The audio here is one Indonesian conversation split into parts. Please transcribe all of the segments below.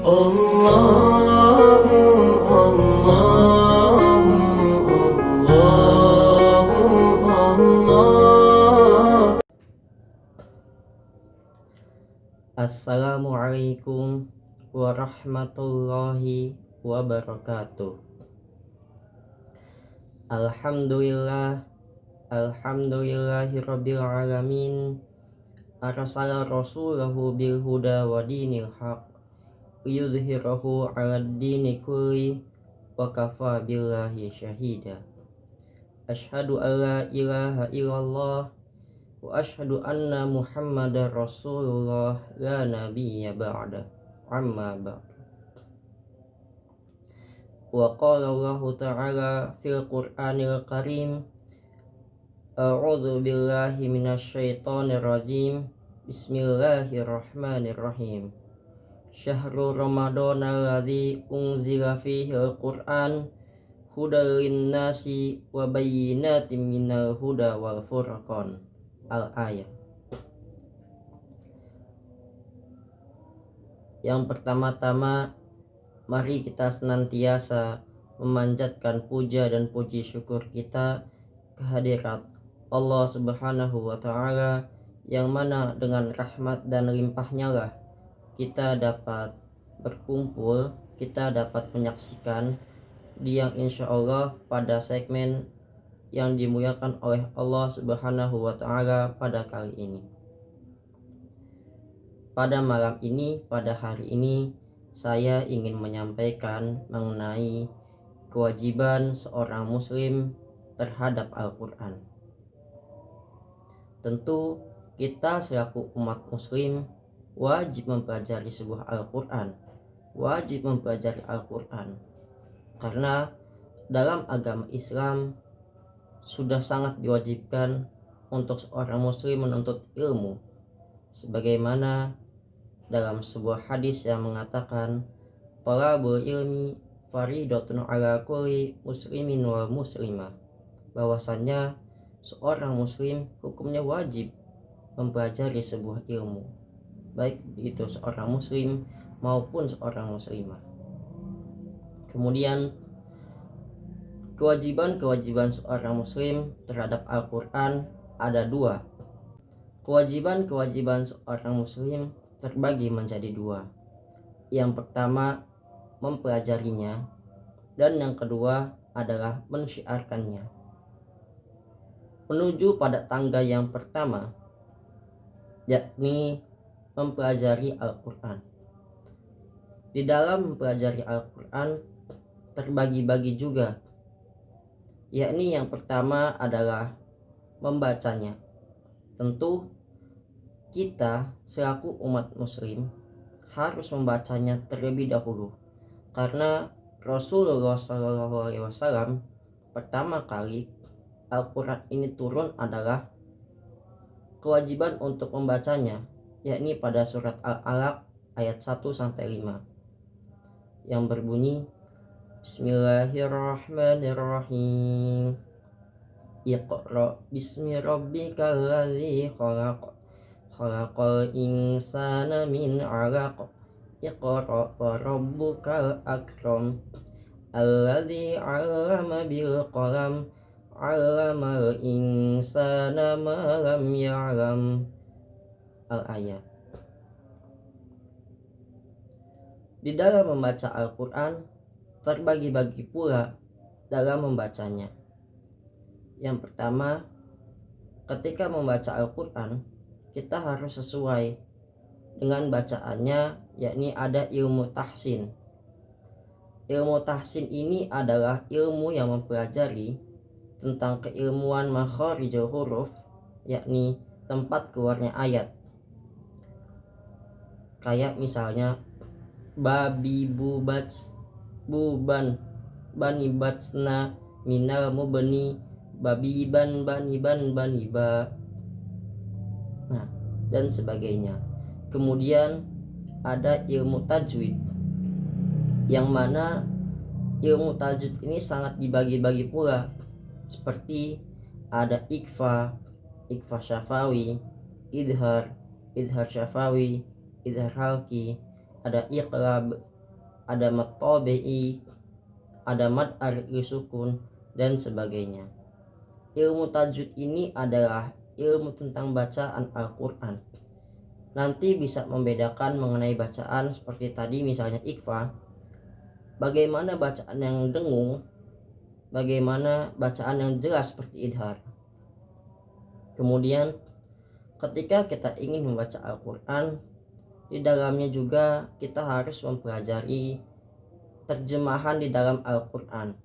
الله الله الله الله. Assalamualaikum warahmatullahi wabarakatuh. Alhamdulillahirabbil alamin. Arsala rasulahu bil huda wa dinil haq yudhhirahu 'alad dini kulli wa kafa billahi syahida. Asyhadu an la ilaha illallah wa asyhadu anna Muhammadar Rasulullah la nabiyya ba'da. Amma ba'd. Wa qala Allah ta'ala fil Qur'anil Karim, a'udzu billahi minasy syaithanir rajim. Bismillahirrahmanirrahim. Syahrul Ramadhanal ladzi unzila fihil Qur'an hudal linnasi wa bayyinatin minal huda wal furqan. Al-ayat. Yang pertama-tama, mari kita senantiasa memanjatkan puja dan puji syukur kita kehadirat Allah Subhanahu wa ta'ala, yang mana dengan rahmat dan limpahnya lah kita dapat berkumpul, kita dapat menyaksikan yang insya Allah pada segmen yang dimuliakan oleh Allah Subhanahu wa ta'ala pada kali ini. Pada malam ini, pada hari ini, saya ingin menyampaikan mengenai kewajiban seorang muslim terhadap Al-Quran. Tentu kita selaku umat muslim wajib mempelajari sebuah Al-Quran, wajib mempelajari Al-Quran, karena dalam agama Islam sudah sangat diwajibkan untuk seorang muslim menuntut ilmu, sebagaimana dalam sebuah hadis yang mengatakan thalabul ilmi faridatun ala kulli muslimin wal muslimah, bahwasannya seorang muslim hukumnya wajib mempelajari sebuah ilmu, baik itu seorang muslim maupun seorang muslimah. Kemudian kewajiban seorang muslim terhadap Al-Quran ada dua. Kewajiban seorang muslim terbagi menjadi dua. Yang pertama mempelajarinya, dan yang kedua adalah mensyiarkannya. Menuju pada tangga yang pertama, yakni mempelajari Al-Quran. Di dalam mempelajari Al-Quran terbagi-bagi juga, yakni yang pertama adalah membacanya. Tentu kita selaku umat muslim harus membacanya terlebih dahulu, karena Rasulullah SAW pertama kali Al-Quran ini turun adalah kewajiban untuk membacanya, yakni pada surat Al-Alaq ayat 1-5 yang berbunyi Bismillahirrahmanirrahim. Iqra bismi rabbikal ladzi khalaq, khalaqal insana min 'alaq, iqra wa rabbukal akram, alladzi 'allama bil qalam, 'allamal insana ma lam ya'lam. Al-ayat. Di dalam membaca Al-Quran terbagi-bagi pula dalam membacanya. Yang pertama, ketika membaca Al-Quran kita harus sesuai dengan bacaannya, yakni ada ilmu tahsin. Ilmu tahsin ini adalah ilmu yang mempelajari tentang keilmuan makharijul huruf, yakni tempat keluarnya ayat. Kayak misalnya babi bubats buban bani batsna minal mubni babiban baniban baniba, nah dan sebagainya. Kemudian ada ilmu tajwid, yang mana ilmu tajwid ini sangat dibagi-bagi pula, seperti ada ikfa syafawi, idhar syafawi, idhar halki, ada iqlab ada mad tabi'i, ada mad ar'i sukun, dan sebagainya. Ilmu tajwid ini adalah ilmu tentang bacaan Al-Quran. Nanti bisa membedakan mengenai bacaan seperti tadi misalnya ikhfa, bagaimana bacaan yang dengung, bagaimana bacaan yang jelas seperti idhar. Kemudian ketika kita ingin membaca Al-Quran, di dalamnya juga kita harus mempelajari terjemahan di dalam Al-Quran.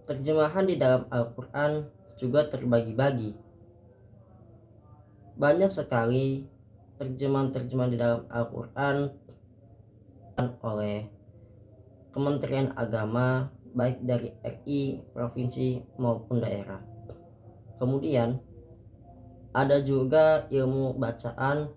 Terjemahan di dalam Al-Quran juga terbagi-bagi. Banyak sekali terjemahan-terjemahan di dalam Al-Quran oleh Kementerian Agama, baik dari RI, provinsi maupun daerah. Kemudian ada juga ilmu bacaan,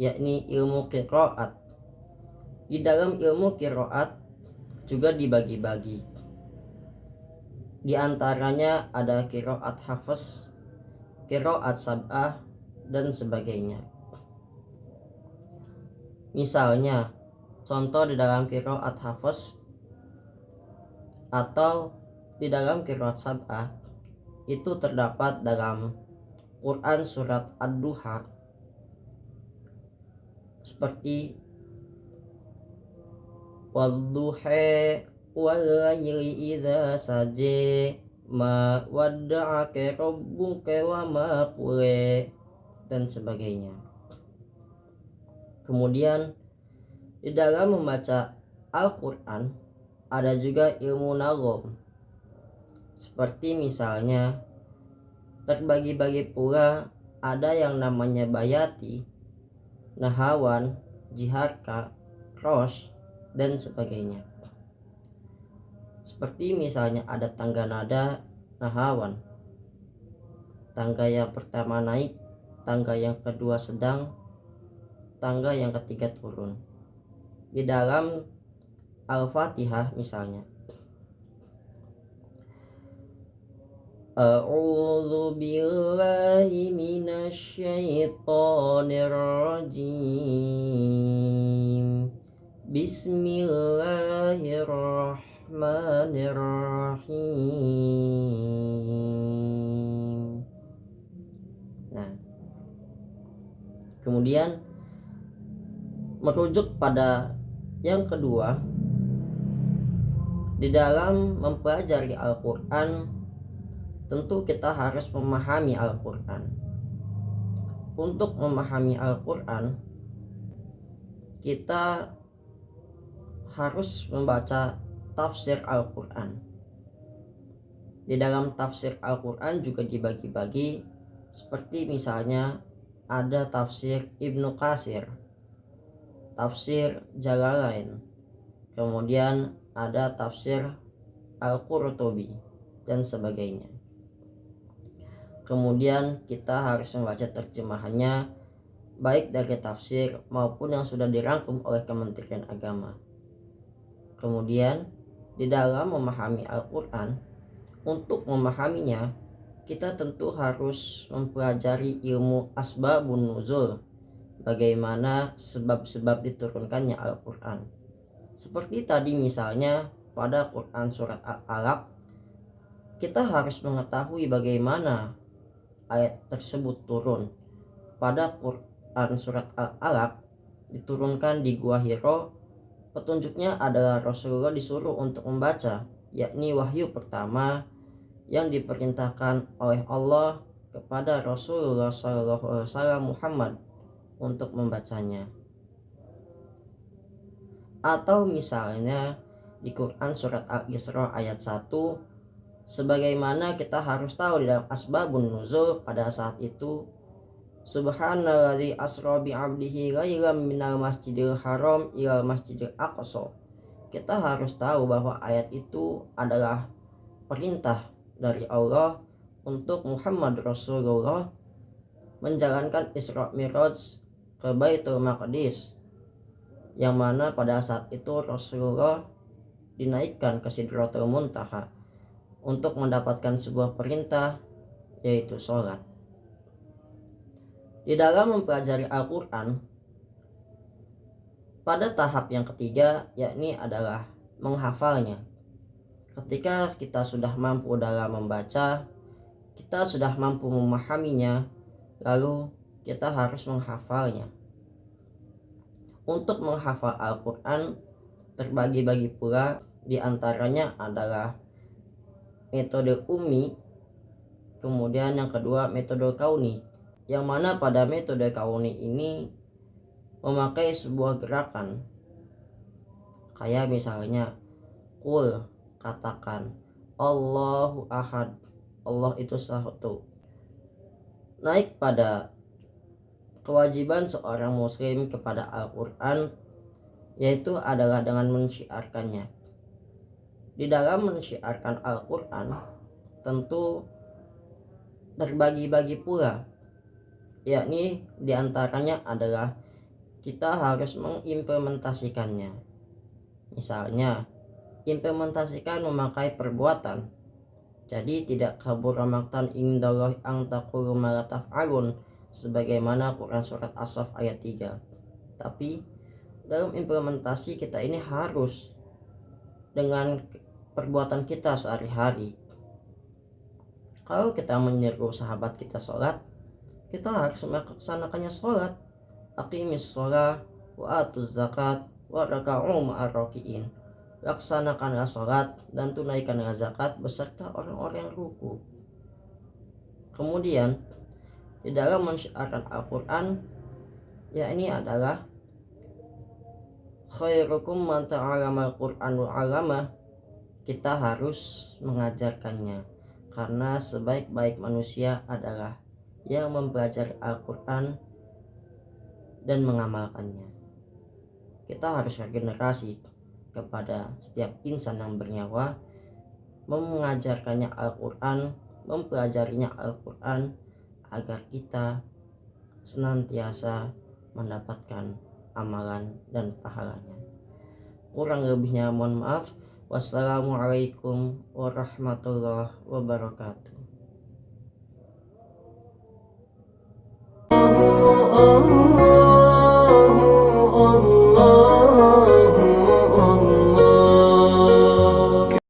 yakni ilmu qiraat. Di dalam ilmu qiraat juga dibagi-bagi. Di antaranya ada qiraat hafs, qiraat sab'ah, dan sebagainya. Misalnya, contoh di dalam qiraat hafs atau di dalam qiraat sab'ah itu terdapat dalam Quran surat Ad-Duha seperti wadduha wal-layli idza saja ma wadda'aka rabbuka wa ma qala, dan sebagainya. Kemudian di dalam membaca Al-Quran ada juga ilmu nagom, seperti misalnya terbagi-bagi pula ada yang namanya bayati, nahawan, jiharka, rosh, dan sebagainya. Seperti misalnya ada tangga nada nahawan, tangga yang pertama naik, tangga yang kedua sedang, tangga yang ketiga turun. Di dalam Al-Fatihah misalnya, A'udzu billahi minasy syaithanir rajim. Bismillahirrahmanirrahim. Nah, kemudian merujuk pada yang kedua, di dalam mempelajari Al-Quran tentu kita harus memahami Al-Quran. Untuk memahami Al-Quran, kita harus membaca tafsir Al-Quran. Di dalam tafsir Al-Quran juga dibagi-bagi, seperti misalnya ada tafsir Ibnu Katsir, tafsir Jalalain, kemudian ada tafsir Al-Qurtubi, dan sebagainya. Kemudian kita harus membaca terjemahannya, baik dari tafsir maupun yang sudah dirangkum oleh Kementerian Agama. Kemudian di dalam memahami Al-Quran, untuk memahaminya kita tentu harus mempelajari ilmu asbabun nuzul, bagaimana sebab-sebab diturunkannya Al-Quran. Seperti tadi misalnya pada Quran surat Al-Alaq, kita harus mengetahui bagaimana ayat tersebut turun. Pada Quran surat Al-Alaq diturunkan di Gua Hiro, petunjuknya adalah Rasulullah disuruh untuk membaca, yakni wahyu pertama yang diperintahkan oleh Allah kepada Rasulullah SAW Muhammad untuk membacanya. Atau misalnya di Quran surat Al-Isra ayat 1, sebagaimana kita harus tahu di dalam asbabun nuzul pada saat itu, Subhanalladzi asra bi 'abdihi ghairam minal masjidil haram ilal masjidil aqsa. Kita harus tahu bahwa ayat itu adalah perintah dari Allah untuk Muhammad Rasulullah menjalankan Isra Mi'raj ke Baitul Maqdis, yang mana pada saat itu Rasulullah dinaikkan ke Sidratul Muntaha untuk mendapatkan sebuah perintah, yaitu sholat. Di dalam mempelajari Al-Quran, Pada tahap yang ketiga, yakni adalah menghafalnya. Ketika kita sudah mampu dalam membaca, kita sudah mampu memahaminya, lalu kita harus menghafalnya. Untuk menghafal Al-Quran terbagi-bagi pula, di antaranya adalah metode ummi, kemudian yang kedua metode kauni, yang mana pada metode kauni ini memakai sebuah gerakan, kayak misalnya qul, katakan Allahu ahad, Allah itu satu. Naik pada kewajiban seorang muslim kepada Al-Quran, yaitu adalah dengan mensyiarkannya. Di dalam mensyiarkan Al-Quran tentu terbagi-bagi pula, yakni diantaranya adalah kita harus mengimplementasikannya. Misalnya, implementasikan memakai perbuatan. Jadi tidak kabur maktan indallahi ang taqulu ma la taf'alun, sebagaimana Quran surat As-Saff ayat 3. Tapi dalam implementasi kita ini harus dengan perbuatan kita sehari-hari. Kalau kita menyeru sahabat kita sholat, kita harus melaksanakannya sholat. Aqimis sholat wa atuz zakat wa raka'u ma'ar raki'in. Laksanakanlah sholat dan tunaikanlah zakat beserta orang-orang yang ruku. Kemudian di dalam mensyiarkan Al-Quran, yakni adalah khairukum man ta'allama al-Qur'an wa 'allamah. Kita harus mengajarkannya, karena sebaik-baik manusia adalah yang mempelajari Al-Quran dan mengamalkannya. Kita harus regenerasi kepada setiap insan yang bernyawa, mengajarkannya Al-Quran, mempelajarinya Al-Quran, agar kita senantiasa mendapatkan amalan dan pahalanya. Kurang lebihnya mohon maaf. Wassalamualaikum warahmatullahi wabarakatuh.